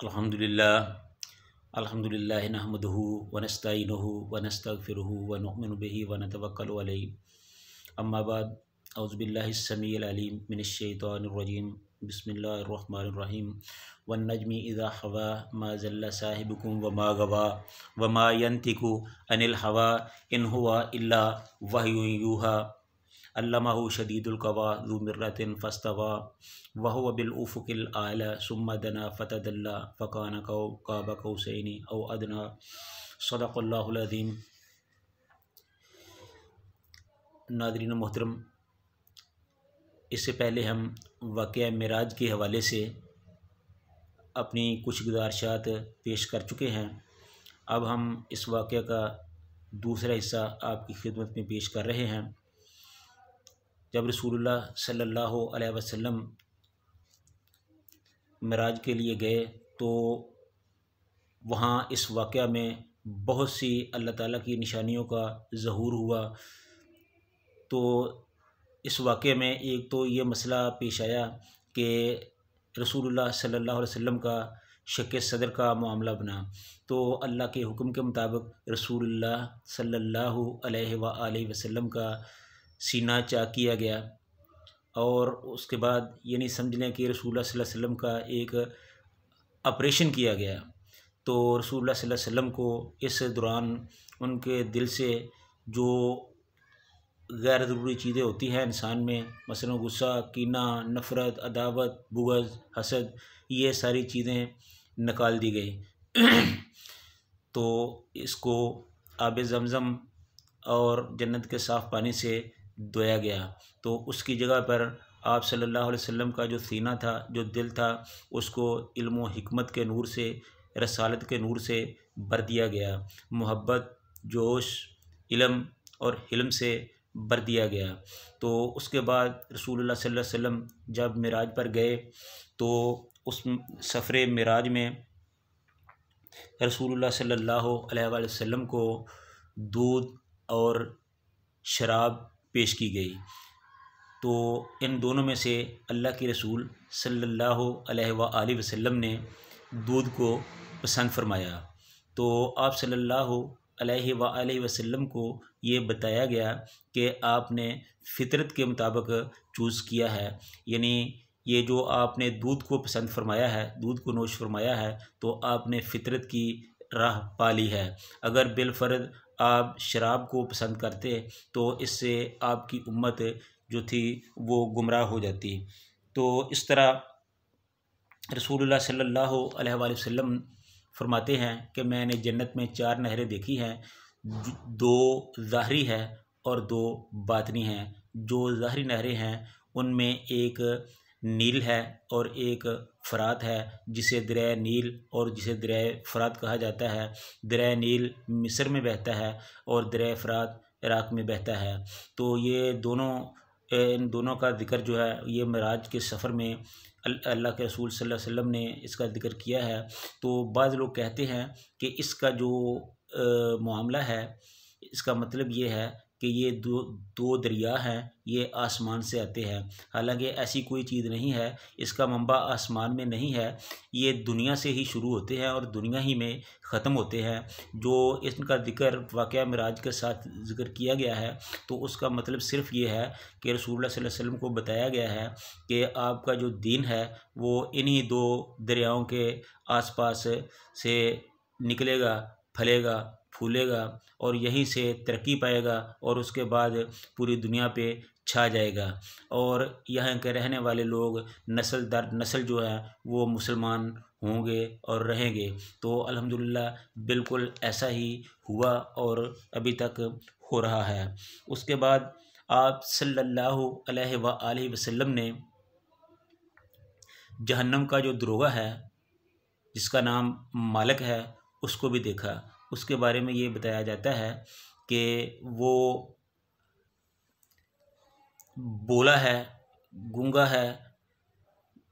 अल्हम्दुलिल्लाह अल्हम्दुलिल्लाहि नहमदुहु व नस्तईनुहु व नस्तगफिरुहु व नुअमिनु बिही व नतवक्कलु अलैहि। अम्मा बाद औज़ु बिल्लाहिस समीइल अलीम मिनश शैतानिर रजीम। बिस्मिल्लाहिर रहमानिर रहीम। वन नजमि इज़ा हवा मा ज़ल्ला साहिबुकुम व मा गवा व मा यंतिकु अनिल हवा इन हुवा इल्ला वह्युन यूहा। अल्लमहु शदीदुल कवा ज़ु मिर्रतिन फस्तवा व हुवा बिल उफ़ुक़िल आला सुम्मा दना फ़तदल्ला फ़कान क़ाब क़ौसैनि औ अदना। सदक़ल्लाहुल अज़ीम। नाज़रीन मोहतरम, इससे पहले हम वाक़या मिराज के हवाले से अपनी कुछ गुज़ारिशात पेश कर चुके हैं। अब हम इस वाक़या का दूसरा हिस्सा आपकी खिदमत में पेश कर रहे हैं। जब रसूलुल्लाह सल्लल्लाहु अलैहि वसल्लम मिराज के लिए गए तो वहाँ इस वाक़या में बहुत सी अल्लाह ताला की निशानियों का ज़हूर हुआ। तो इस वाक़ये में एक तो ये मसला पेश आया कि रसूलुल्लाह सल्लल्लाहु अलैहि वसल्लम का शक सदर का मामला बना। तो अल्लाह के हुक्म के मुताबिक रसूलुल्लाह सल्लल्लाहु अलैहि वसल्लम का सीना चाक किया गया और उसके बाद ये नहीं समझ लें कि रसूलुल्लाह सल्लल्लाहु अलैहि वसल्लम का एक ऑपरेशन किया गया। तो रसूलुल्लाह सल्लल्लाहु अलैहि वसल्लम को इस दौरान उनके दिल से जो गैर ज़रूरी चीज़ें होती हैं इंसान में, मसलन गुस्सा, कीना, नफ़रत, अदावत, बुग़्ज़, हसद, ये सारी चीज़ें निकाल दी गई। तो इसको आब ज़मज़म और जन्नत के साफ़ पानी से धोया गया। तो उसकी जगह पर आप सल्लल्लाहु अलैहि वसल्लम का जो सीना था, जो दिल था, उसको इल्म व हिकमत के नूर से, रसालत के नूर से भर दिया गया। मोहब्बत, जोश, इल्म और हिल्म से भर दिया गया। तो उसके बाद रसूलुल्लाह सल्लल्लाहु अलैहि वसल्लम जब मिराज पर गए तो उस सफ़रे मिराज में रसूलुल्लाह सल्लल्लाहु अलैहि वसल्लम को दूध और शराब पेश की गई। तो इन दोनों में से अल्लाह के रसूल सल्लल्लाहु अलैहि वसल्लम ने दूध को पसंद फरमाया। तो आप सल्लल्लाहु अलैहि वसल्लम को ये बताया गया कि आपने फ़ितरत के मुताबिक चूज़ किया है, यानी ये जो आपने दूध को पसंद फरमाया है, दूध को नोश फरमाया है, तो आपने फ़ितरत की राह पा ली है। अगर बिलफ़र्ज़ आप शराब को पसंद करते तो इससे आपकी उम्मत जो थी वो गुमराह हो जाती। तो इस तरह रसूलुल्लाह सल्लल्लाहु अलैहि वसल्लम फरमाते हैं कि मैंने जन्नत में 4 नहरें देखी हैं, 2 ज़ाहरी है और 2 बातनी हैं। जो ज़ाहरी नहरें हैं उनमें एक नील है और एक फ़रात है, जिसे दरिया नील और जिसे दरिया फ़रात कहा जाता है। दरिया नील मिस्र में बहता है और दरिया फ़रात इराक़ में बहता है। तो ये दोनों इन दोनों का ज़िक्र जो है ये मिराज के सफ़र में अल्लाह के रसूल सल्लल्लाहु अलैहि वसल्लम ने इसका ज़िक्र किया है। तो बाज़ लोग कहते हैं कि इसका जो मामला है, इसका मतलब ये है कि ये दो दरिया हैं, ये आसमान से आते हैं। हालांकि ऐसी कोई चीज़ नहीं है, इसका मंबा आसमान में नहीं है, ये दुनिया से ही शुरू होते हैं और दुनिया ही में ख़त्म होते हैं। जो इनका ज़िक्र वाक़या मिराज के साथ ज़िक्र किया गया है, तो उसका मतलब सिर्फ़ ये है कि रसूलुल्लाह सल्लल्लाहु अलैहि वसल्लम को बताया गया है कि आपका जो दीन है वो इन्हीं 2 दरियाओं के आसपास से निकलेगा, फलेगा, फूलेगा और यहीं से तरक्की पाएगा और उसके बाद पूरी दुनिया पे छा जाएगा और यहाँ के रहने वाले लोग नस्ल दर नस्ल जो है वो मुसलमान होंगे और रहेंगे। तो अल्हम्दुलिल्लाह बिल्कुल ऐसा ही हुआ और अभी तक हो रहा है। उसके बाद आप सल्लल्लाहु अलैहि वसल्लम ने जहन्नम का जो दरोगा है, जिसका नाम मालिक है, उसको भी देखा। उसके बारे में ये बताया जाता है कि वो बोला है, गूंगा है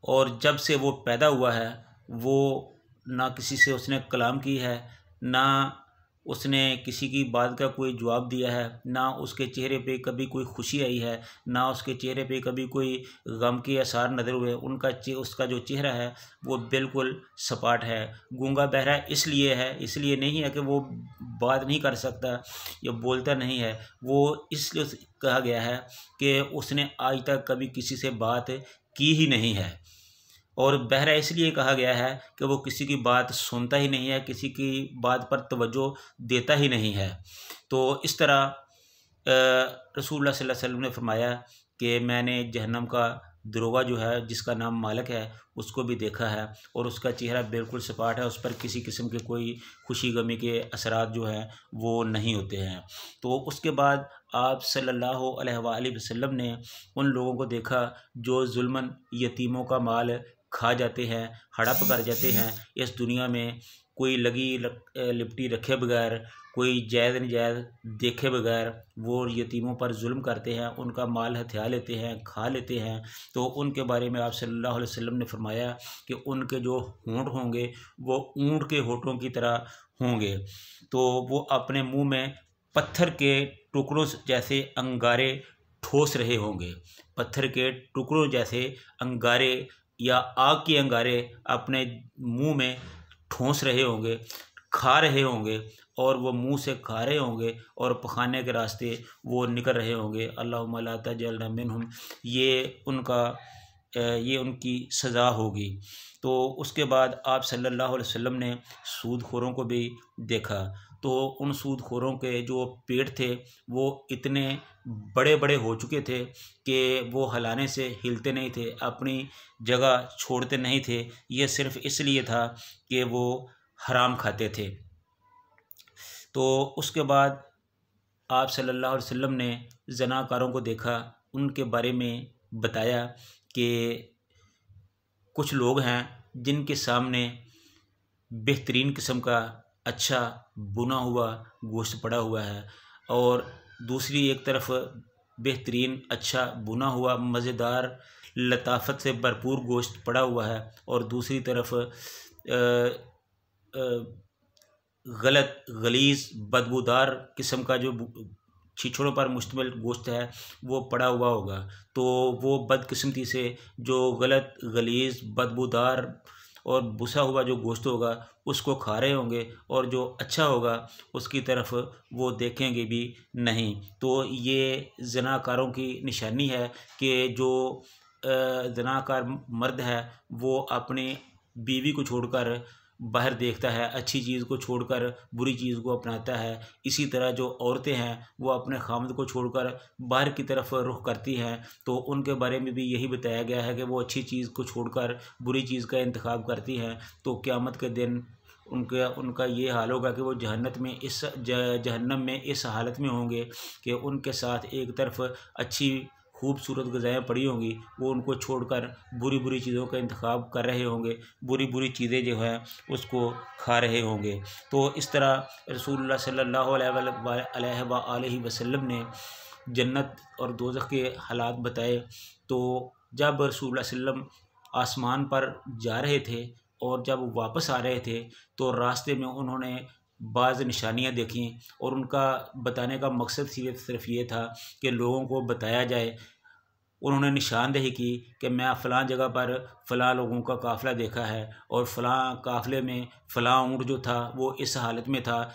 और जब से वो पैदा हुआ है वो ना किसी से उसने कलाम की है, ना उसने किसी की बात का कोई जवाब दिया है, ना उसके चेहरे पे कभी कोई खुशी आई है, ना उसके चेहरे पे कभी कोई गम के आसार नज़र हुए। उसका जो चेहरा है वो बिल्कुल सपाट है। गूंगा बहरा इसलिए नहीं है कि वो बात नहीं कर सकता या बोलता नहीं है, वो इसलिए कहा गया है कि उसने आज तक कभी किसी से बात की ही नहीं है। और बहरा इसलिए कहा गया है कि वो किसी की बात सुनता ही नहीं है, किसी की बात पर तवज्जो देता ही नहीं है। तो इस तरह रसूलुल्लाह सल्लल्लाहु अलैहि वसल्लम ने फरमाया कि मैंने जहन्नम का दरोगा जो है, जिसका नाम मालिक है, उसको भी देखा है और उसका चेहरा बिल्कुल सपाट है, उस पर किसी किस्म के कोई खुशी गमी के असरात जो हैं वो नहीं होते हैं। तो उसके बाद आप सल्लल्लाहु अलैहि वसल्लम ने उन लोगों को देखा जो जुल्मन यतीमों का माल खा जाते हैं, हड़प कर जाते हैं। इस दुनिया में कोई लिपटी रखे बगैर, कोई जायज़ नजायज़ देखे बगैर वो यतीमों पर जुल्म करते हैं, उनका माल हथिया लेते हैं, खा लेते हैं। तो उनके बारे में आप सल्लल्लाहु अलैहि वसल्लम ने फरमाया कि उनके जो होंठ होंगे वो ऊँट के होठों की तरह होंगे। तो वो अपने मुंह में पत्थर के टुकड़ों जैसे अंगारे ठोस रहे होंगे, पत्थर के टुकड़ों जैसे अंगारे या आग के अंगारे अपने मुंह में ठोंस रहे होंगे, खा रहे होंगे, और वो मुंह से खा रहे होंगे और पखाने के रास्ते वो निकल रहे होंगे। अल्लाहुम्मा ला तजअलना मिनहुम, ये उनकी सज़ा होगी। तो उसके बाद आप सल्लल्लाहु अलैहि वसल्लम ने सूदखोरों को भी देखा। तो उन सूदखोरों के जो पेट थे वो इतने बड़े बड़े हो चुके थे कि वो हिलाने से हिलते नहीं थे, अपनी जगह छोड़ते नहीं थे। ये सिर्फ़ इसलिए था कि वो हराम खाते थे। तो उसके बाद आप सल्लल्लाहु अलैहि वसल्लम ने ज़नाकारों को देखा, उनके बारे में बताया कि कुछ लोग हैं जिनके सामने बेहतरीन किस्म का अच्छा बुना हुआ गोश्त पड़ा हुआ है, और दूसरी एक तरफ बेहतरीन अच्छा बुना हुआ मज़ेदार लताफ़त से भरपूर गोश्त पड़ा हुआ है, और दूसरी तरफ गलत गलीज़ बदबूदार किस्म का जो छिछोरों पर मुश्तमिल गोश्त है वो पड़ा हुआ होगा। तो वो बदकिस्मती से जो गलत गलीज़ बदबूदार और बुसा हुआ जो गोश्त होगा उसको खा रहे होंगे, और जो अच्छा होगा उसकी तरफ वो देखेंगे भी नहीं। तो ये ज़नाकारों की निशानी है कि जो ज़नाकार मर्द है वो अपनी बीवी को छोड़कर बाहर देखता है, अच्छी चीज़ को छोड़कर बुरी चीज़ को अपनाता है। इसी तरह जो औरतें हैं वो अपने खामद को छोड़कर बाहर की तरफ रुख करती हैं। तो उनके बारे में भी यही बताया गया है कि वो अच्छी चीज़ को छोड़कर बुरी चीज़ का इंतखाब करती हैं। तो क़यामत के दिन उनका ये हाल होगा कि वो जहन्नम में इस हालत में होंगे कि उनके साथ एक तरफ अच्छी खूबसूरत ग़िज़ाएँ पड़ी होंगी, वो उनको छोड़कर बुरी बुरी चीज़ों का इंतखाब कर रहे होंगे, बुरी बुरी चीज़ें जो हैं उसको खा रहे होंगे। तो इस तरह रसूलुल्लाह सल्लल्लाहु अलैहि वसल्लम ने जन्नत और दोज़ख के हालात बताए। तो जब रसूलुल्लाह सल्लम आसमान पर जा रहे थे और जब वापस आ रहे थे तो रास्ते में उन्होंने बाज़ निशानियाँ देखीं, और उनका बताने का मकसद सिर्फ़ ये था कि लोगों को बताया जाए। उन्होंने निशानदेही की कि मैं फ़लाँ जगह पर फ़लाँ लोगों का काफ़िला देखा है, और फ़लाँ काफ़िले में फ़लाँ ऊँट जो था वो इस हालत में था,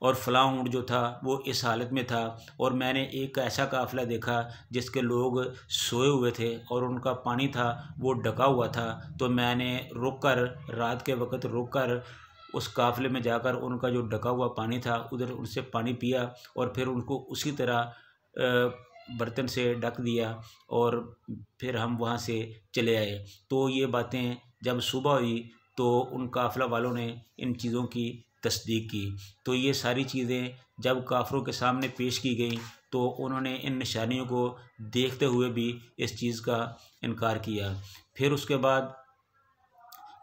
और फ़लाँ ऊँट जो था वो इस हालत में था, और मैंने एक ऐसा काफ़िला देखा जिसके लोग सोए हुए थे और उनका पानी था वो ढका हुआ था। तो मैंने रात के वक़्त रुक कर उस काफ़िले में जाकर उनका जो ढका हुआ पानी था उधर उनसे पानी पिया, और फिर उनको उसी तरह बर्तन से ढक दिया, और फिर हम वहाँ से चले आए। तो ये बातें जब सुबह हुई तो उन काफ़िला वालों ने इन चीज़ों की तस्दीक की। तो ये सारी चीज़ें जब काफ़िरों के सामने पेश की गईं तो उन्होंने इन निशानियों को देखते हुए भी इस चीज़ का इनकार किया। फिर उसके बाद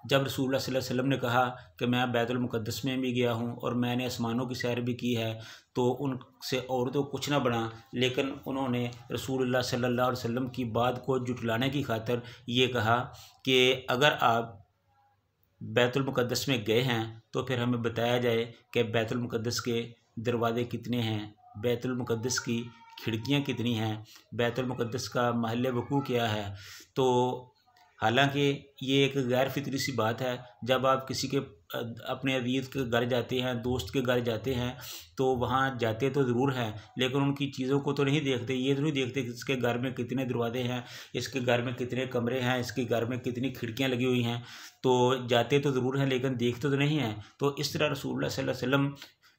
जब रसूलुल्लाह सल्लल्लाहु अलैहि वसल्लम ने कहा कि मैं बैतुल मुक़द्दस में भी गया हूँ और मैंने आसमानों की सैर भी की है, तो उनसे और तो कुछ ना बना, लेकिन उन्होंने रसूलुल्लाह सल्लल्लाहु अलैहि वसल्लम की बात को जुटलाने की खातिर ये कहा कि अगर आप बैतुल मुक़द्दस में गए हैं तो फिर हमें बताया जाए कि बैतुल मुक़द्दस के दरवाज़े कितने हैं, बैतुल मुक़द्दस की खिड़कियां कितनी हैं, बैतुल मुक़द्दस का महल वक़ू क्या है। तो हालांकि ये एक गैर फितरी सी बात है, जब आप किसी के अपने अजीज़ के घर जाते हैं, दोस्त के घर जाते हैं, तो वहाँ जाते तो ज़रूर हैं लेकिन उनकी चीज़ों को तो नहीं देखते। ये तो नहीं देखते कि इसके घर में कितने दरवाजे हैं, इसके घर में कितने कमरे हैं, इसके घर में कितनी खिड़कियाँ लगी हुई हैं। तो जाते तो ज़रूर हैं लेकिन देखते तो नहीं हैं। तो इस तरह रसूलुल्लाह सल्लल्लाहु अलैहि वसल्लम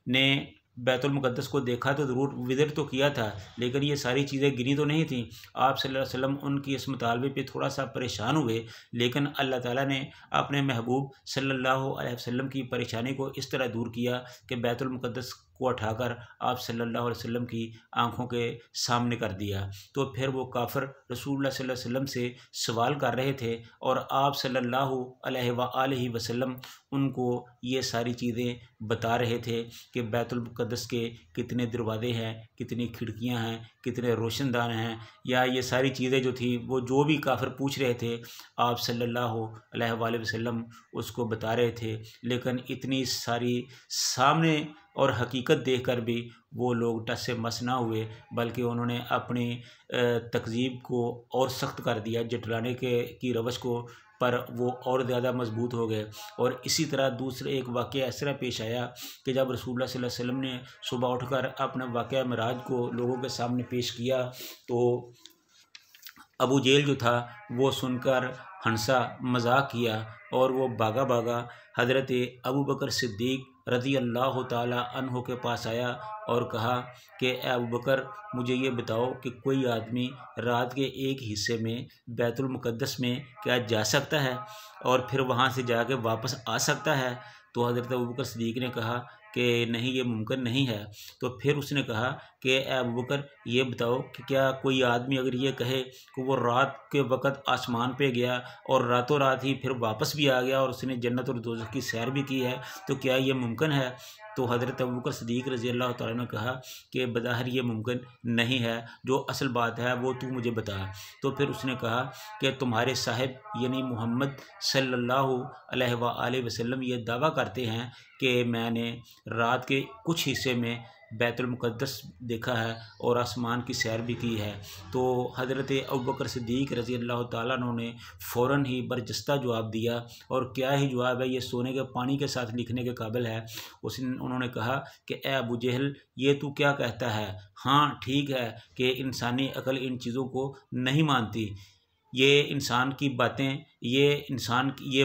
ने बैतुल मुक़द्दस को देखा तो ज़रूर, विज़िट तो किया था, लेकिन ये सारी चीज़ें गिनी तो नहीं थी। आप सल्लल्लाहु अलैहि वसल्लम उनकी इस मुतालबे पे थोड़ा सा परेशान हुए, लेकिन अल्लाह ताला ने अपने महबूब सल्लल्लाहु अलैहि वसल्लम की परेशानी को इस तरह दूर किया कि बैतुल मुक़द्दस को उठाकर आप सल्लल्लाहु अलैहि वसल्लम की आंखों के सामने कर दिया। तो फिर वो काफ़िर रसूलुल्लाह सल्लल्लाहु अलैहि वसल्लम से सवाल कर रहे थे और आप सल्लल्लाहु अलैहि वसल्लम उनको ये सारी चीज़ें बता रहे थे कि बैतुल मुक़द्दस के कितने दरवाज़े हैं, कितनी खिड़कियां हैं, कितने रोशनदान हैं, या ये सारी चीज़ें जो थी वो जो भी काफ़िर पूछ रहे थे आप सल्लल्लाहु अलैहि वसल्लम उसको बता रहे थे। लेकिन इतनी सारी सामने और हकीकत देखकर भी वो लोग टस से मस ना हुए, बल्कि उन्होंने अपनी तकज़ीब को और सख्त कर दिया, जटलाने के की रवश को, पर वो और ज़्यादा मजबूत हो गए। और इसी तरह दूसरे एक वाक़या ऐसा तरह पेश आया कि जब रसूलुल्लाह सल्लल्लाहु अलैहि वसल्लम ने सुबह उठकर अपना वाक़या मिराज को लोगों के सामने पेश किया तो अबू जेल जो था वो सुनकर हंसा, मजाक किया और वो भागा भागा हज़रत अबू बकर सिद्दीक़ रज़ी अल्लाह ताला अन्हो के पास आया और कहा कि अबू बकर, मुझे ये बताओ कि कोई आदमी रात के एक हिस्से में बैतुल मुक़द्दस में क्या जा सकता है और फिर वहाँ से जाके वापस आ सकता है। तो हज़रत अबू बकर सिद्दीक़ ने कहा कि नहीं, ये मुमकिन नहीं है। तो फिर उसने कहा कि अबू बकर, ये बताओ कि क्या कोई आदमी अगर ये कहे कि वो रात के वक़्त आसमान पे गया और रातों रात ही फिर वापस भी आ गया और उसने जन्नत और दोज़ख की सैर भी की है, तो क्या ये मुमकिन है? तो हज़रत अबू बकर सिद्दीक़ रज़ी अल्लाह तआला ने कहा कि बज़ाहिर ये मुमकिन नहीं है, जो असल बात है वो तू मुझे बता। तो फिर उसने कहा कि तुम्हारे साहिब यानी मोहम्मद सल्लल्लाहु अलैहि वसल्लम ये दावा करते हैं कि मैंने रात के कुछ हिस्से में बैतुल मुक़द्दस देखा है और आसमान की सैर भी की है। तो हज़रत अबू बकर सिद्दीक़ रज़ी अल्लाह तआला अन्हु ने फ़ौरन ही बरजस्ता जवाब दिया, और क्या ही जवाब है, ये सोने के पानी के साथ लिखने के काबिल है। उन्होंने कहा कि ए अबू जहल, ये तू क्या कहता है? हाँ ठीक है कि इंसानी अकल इन चीज़ों को नहीं मानती, ये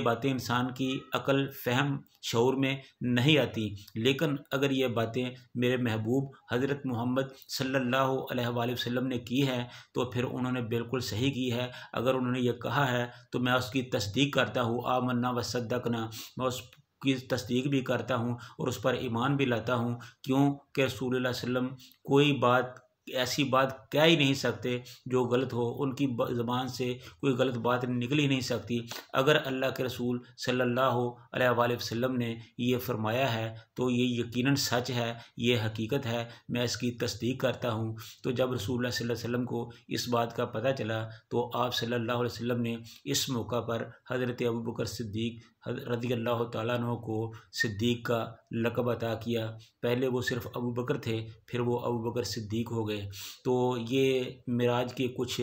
बातें इंसान की अकल फ़हम शऊर में नहीं आती, लेकिन अगर ये बातें मेरे महबूब हज़रत मोहम्मद सल्लल्लाहु अलैहि वसल्लम ने की हैं तो फिर उन्होंने बिल्कुल सही की है। अगर उन्होंने ये कहा है तो मैं उसकी तस्दीक करता हूँ, आमन्ना व सद्दक़ना, मैं उस की तस्दीक भी करता हूँ और उस पर ईमान भी लाता हूँ। क्यों कि रसूलुल्लाह सल्लल्लाहु अलैहि वसल्लम कोई बात, ऐसी बात कह ही नहीं सकते जो गलत हो, उनकी ज़बान से कोई गलत बात निकल ही नहीं सकती। अगर अल्लाह के रसूल सल्लल्लाहु अलैहि वसल्लम ने ये फ़रमाया है तो ये यकीनन सच है, ये हकीकत है, मैं इसकी तस्दीक करता हूँ। तो जब रसूलुल्लाह सल्लल्लाहु अलैहि वसल्लम को इस बात का पता चला तो आप सल्लल्लाहु अलैहि वसल्लम ने इस मौका पर हज़रत अबू बकर सिद्दीक़ रज़ी अल्लाह तआला अन्हु को सिद्दीक़ का लक़ब अता किया। पहले वो सिर्फ़ अबू बकर थे, फिर वो अबू बकर सिद्दीक़ हो गए। तो ये मिराज के कुछ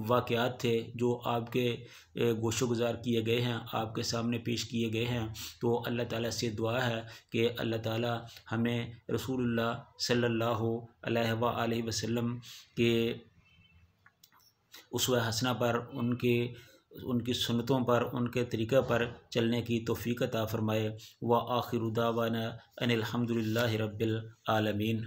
वाक़यात थे जो आपके गोशोगुज़ार किए गए हैं, आपके सामने पेश किए गए हैं। तो अल्लाह ताला से दुआ है कि अल्लाह ताला हमें रसूलुल्लाह सल्लल्लाहु अलैहि वसल्लम के उसवा हसना पर, उनकी सुन्नतों पर, उनके तरीक़े पर चलने की तौफ़ीक़ अता फ़रमाए। व आखिरु दावाना अनिल हम्दुलिल्लाहि रब्बिल आलमीन।